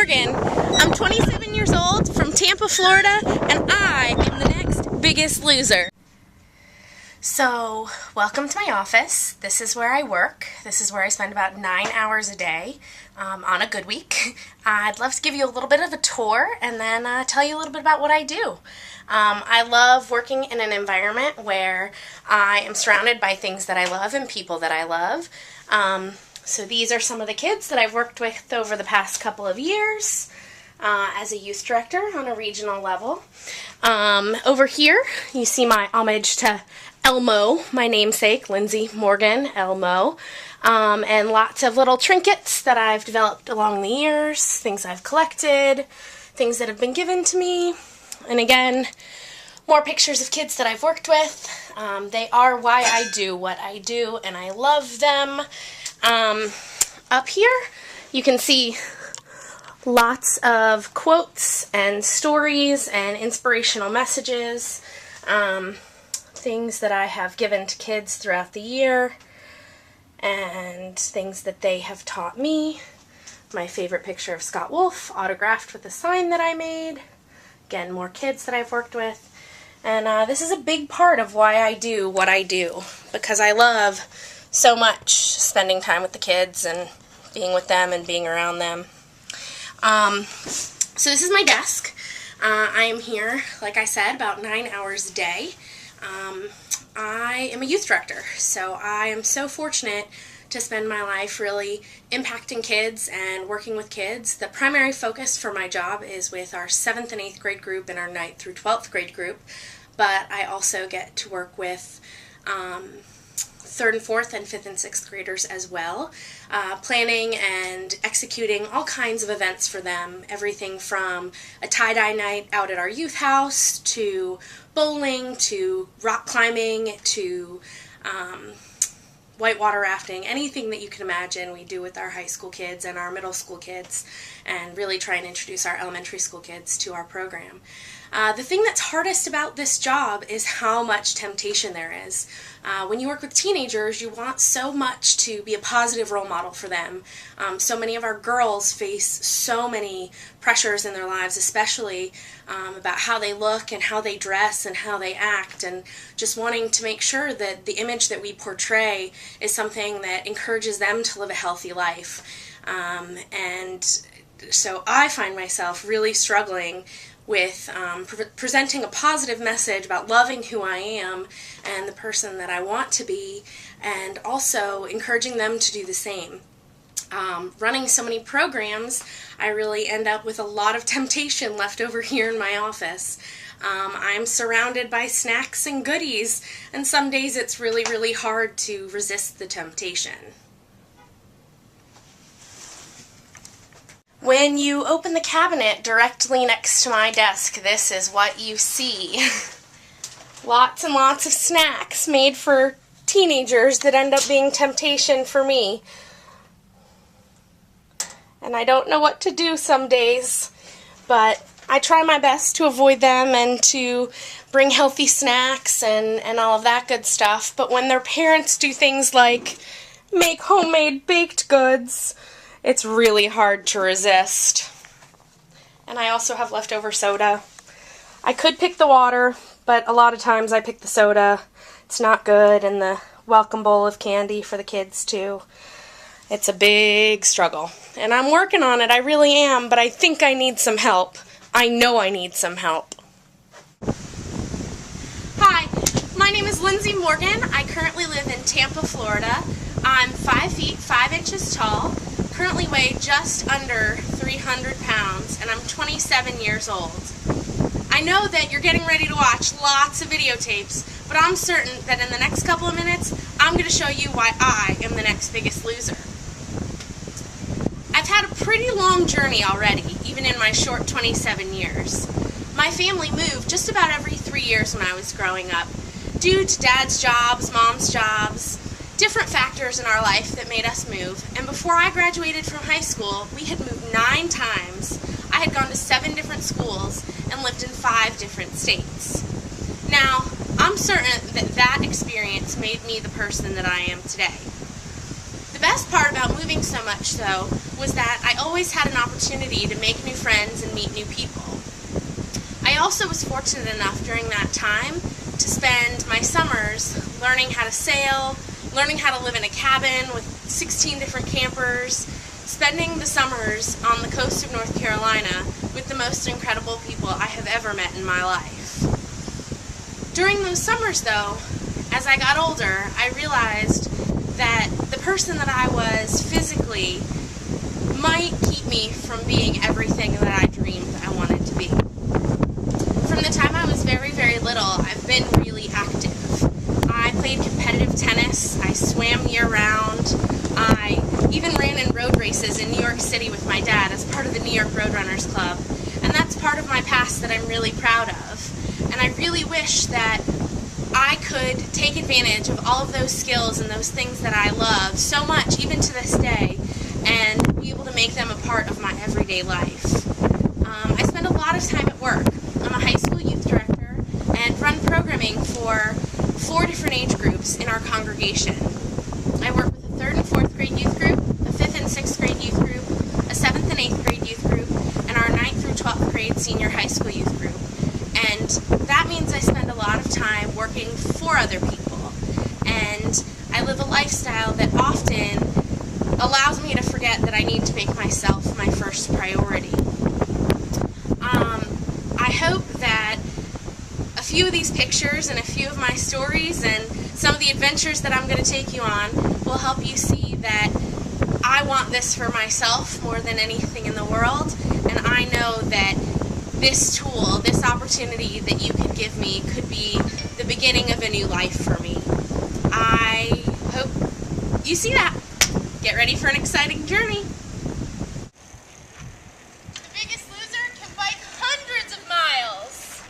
Morgan. I'm 27 years old from Tampa, Florida, and I am the next biggest loser. So, welcome to my office. This is where I work. This is where I spend about 9 hours a day on a good week. I'd love to give you a little bit of a tour and then tell you a little bit about what I do. I love working in an environment where I am surrounded by things that I love and people that I love. So these are some of the kids that I've worked with over the past couple of years as a youth director on a regional level. Over here, you see my homage to Elmo, my namesake, Lindsay Morgan Elmo, and lots of little trinkets that I've developed along the years, things I've collected, things that have been given to me, and again, more pictures of kids that I've worked with. They are why I do what I do, and I love them. Up here, you can see lots of quotes and stories and inspirational messages, things that I have given to kids throughout the year, and things that they have taught me. My favorite picture of Scott Wolf, autographed with a sign that I made. Again, more kids that I've worked with. And this is a big part of why I do what I do, because I love so much spending time with the kids and being with them and being around them. So this is my desk. I am here, like I said, about 9 hours a day. I am a youth director, so I am so fortunate to spend my life really impacting kids and working with kids. The primary focus for my job is with our 7th and 8th grade group and our 9th through 12th grade group, but I also get to work with 3rd and 4th and 5th and 6th graders as well, planning and executing all kinds of events for them, everything from a tie-dye night out at our youth house, to bowling, to rock climbing, to whitewater rafting, anything that you can imagine we do with our high school kids and our middle school kids, and really try and introduce our elementary school kids to our program. The thing that's hardest about this job is how much temptation there is. When you work with teenagers, you want so much to be a positive role model for them. So many of our girls face so many pressures in their lives, especially about how they look and how they dress and how they act, and just wanting to make sure that the image that we portray is something that encourages them to live a healthy life. And so I find myself really struggling with presenting a positive message about loving who I am and the person that I want to be, and also encouraging them to do the same. Running so many programs, I really end up with a lot of temptation left over here in my office. I'm surrounded by snacks and goodies, and some days it's really, really hard to resist the temptation. When you open the cabinet directly next to my desk, this is what you see. Lots and lots of snacks made for teenagers that end up being temptation for me. And I don't know what to do some days, but I try my best to avoid them and to bring healthy snacks and all of that good stuff. But when their parents do things like make homemade baked goods, it's really hard to resist. And I also have leftover soda. I could pick the water, but a lot of times I pick the soda. It's not good, and the welcome bowl of candy for the kids too. It's a big struggle. And I'm working on it, I really am, but I think I need some help. I know I need some help. Hi, my name is Lindsay Morgan. I currently live in Tampa, Florida. I'm 5 feet 5 inches tall. Currently weigh just under 300 pounds, and I'm 27 years old. I know that you're getting ready to watch lots of videotapes, but I'm certain that in the next couple of minutes, I'm going to show you why I am the next biggest loser. I've had a pretty long journey already, even in my short 27 years. My family moved just about every 3 years when I was growing up, due to Dad's jobs, Mom's jobs, different factors in our life that made us move. And before I graduated from high school, we had moved 9 times. I had gone to 7 different schools and lived in 5 different states. Now, I'm certain that that experience made me the person that I am today. The best part about moving driving so much, though, was that I always had an opportunity to make new friends and meet new people. I also was fortunate enough during that time to spend my summers learning how to sail, learning how to live in a cabin with 16 different campers, spending the summers on the coast of North Carolina with the most incredible people I have ever met in my life. During those summers, though, as I got older, I realized that the person that I was physically might keep me from being everything that I dreamed I wanted to be. From the time I was very, very little, I've been really active. I played competitive tennis, I swam year-round, I even ran in road races in New York City with my dad as part of the New York Roadrunners Club, and that's part of my past that I'm really proud of. And I really wish that I could take advantage of all of those skills and those things that I love so much, even to this day, and be able to make them a part of my everyday life. I spend a lot of time at work. I'm a high school youth director and run programming for 4 different age groups in our congregation. I work with a 3rd and 4th grade youth group, a 5th and 6th grade youth group, a 7th and 8th grade youth group, and our 9th through 12th grade senior high school youth group. And that means I spend a lot of time working for other people. And I live a lifestyle that often allows me to forget that I need to make myself my first priority. I hope that a few of these pictures and a few of my stories and some of the adventures that I'm going to take you on will help you see that I want this for myself more than anything in the world, and I know that this tool, this opportunity that you could give me could be the beginning of a new life for me. I hope you see that. Get ready for an exciting journey. The Biggest Loser can bike hundreds of miles.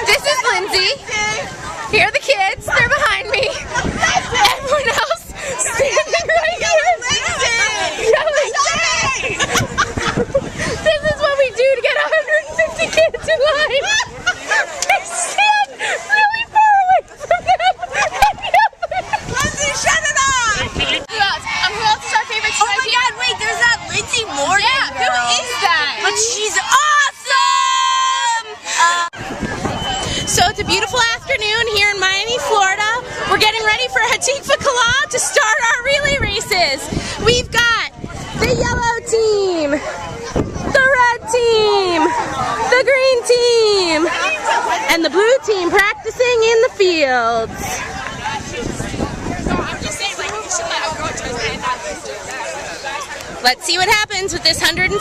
This is Lindsay. Here are the kids. They're behind me. Everyone else standing right here. This is what we do to get 150 kids in line. I stand really far away from them. Lindsay, shut it off! Who else? Who else is our favorite? Oh my God, wait, there's that Lindsay Morgan Yeah, girl. who is that? But she's awesome! So it's a beautiful afternoon here in Miami, Florida. We're getting ready for Hatikva Kala to start our relay races. We've got the yellow team, the red team, the green team, and the blue team practicing in the fields. Let's see what happens with this 150.